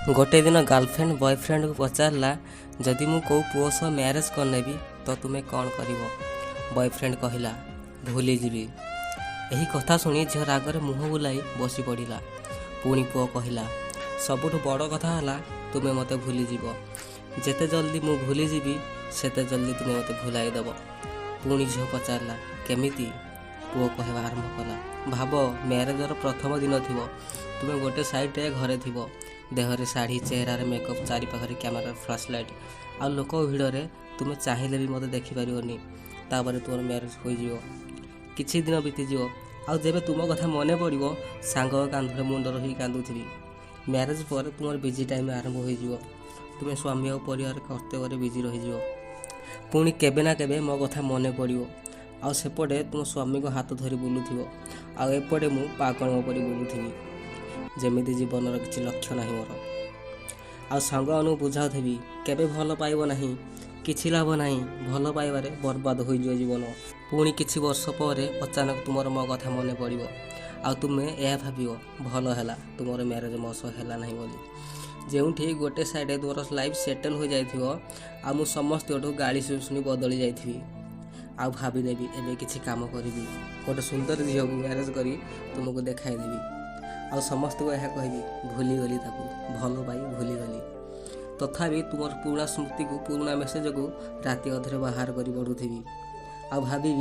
गोटे दिन girlfriend boyfriend को पचारा जदि मु कौ पुओ सह मैरेज करनेबी तो तुम्हें कौन कर। बॉयफ्रेंड कहला भूली जीवी। यही कथा शुणी झील रागर मुह बुलाई बसी पड़ा। पुणी पुओ कहला सबुठ बड़ कथा है तुम्हें मत भूली जीव। जेते जल्दी मु भूली जीवी सेते जल्दी तुम्हें मत भुलाई देव। पुणी झील पचारा केमिति। पुओ कहवा आरंभ कला भाव मैरेजर प्रथम दिन थी तुम्हें गोटे साइड्रे घरे थी देहरे शाढ़ी चेहरार मेकअप चारि पाखरे कैमेरा फ्लैश लाइट आ लोक भिड़े तुम्हें चाहिए भी मत देखिपारनी। तापर तुम मैरेज हो किछि दिन बीतीज आबे तुम कथा मन पड़ो सांग कांधरे मुंड रही कांदुथी। मैरेज पर तुम बिजी टाइम आरंभ हो तुम्हें स्वामी और परिवार कर्तव्य बिजी रही। पुणी केबे ना केबे मो कथा मन पड़ो आ सेपटे तुम स्वामी को हाथ धरी बुलूथी आएपटे मु पागल परी बुलूथी जमीती जीवन किसी लक्ष्य ना मोर। आ सांग अनु बुझाऊथी केबे भल पाइब नहीं किछि लाभ नहीं भल पाइबारे बर्बाद हो जीवन। पुणी किछि वर्ष पर अचानक तुमर मो कथा मन पड़ो आ तुम्हें यह भाव भल है तुमर मैरेज मो सह है ना बोली। जो गोटे साइड तुम लाइफ सेटल हो जाइए मु समस्त गाड़ी शुणी बदली जाइए आ भावीदेवी एवं किसी कम करी गोटे सुंदर झील को मैरेज करी तुमको देखाईदेवी आ समस्त को यह कहि भूलीगली भल पाई भूलीगली। तथापि तुम पुराणा स्मृति को पुराणा मेसेज को राति अधे बाहर कर बढ़ुथी आ भावी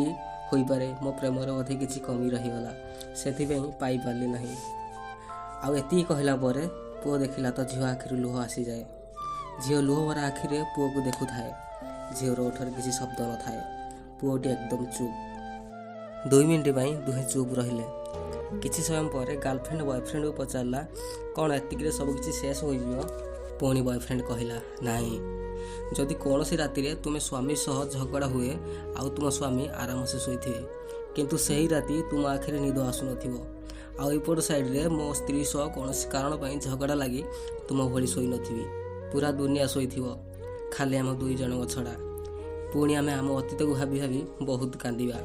हो पारे मो प्रेमर अधे किसी कमी रहीगला से पाई पार्ली ना। आती कहला पुओ देखला तो झील आखिर लुह आसी जाए। झील लुह भरा आखिरे पुओ को देखु थाए। झीर ओठर किसी शब्द न थाए। पुओटी एकदम चुप। 2 मिनिट दुहे चुप रहिले। किछि समय पर गर्लफ्रेंड बॉयफ्रेंड को पचारा कौन एतिक सब किसी शेष हो। पुणी बॉयफ्रेंड कहला नहीं जदि कौन सी राति तुम स्वामी सह झगड़ा हुए आउ तुम स्वामी आराम से शोथे किंतु सही राति तुम आखिरे निद आसु नथिबो आउपट साइड्रे मो स्त्री सह कौन कारण पर झगड़ा लगी तुम भली शोई नथिबी। पूरा दुनिया शोईथिबो खाली आम 2 जन छड़ा। पुणी आम आम अतीत को भाभी भाभी बहुत कांदिबा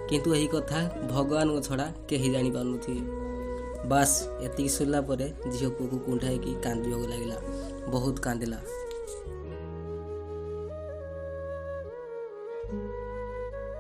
किंतु यही कथा भगवान को छड़ा कहीं जानी पारुनथिबे। बास एतिक सुनला झील पुओ को कुंठाई कांदिबा लगिला बहुत कांदिला।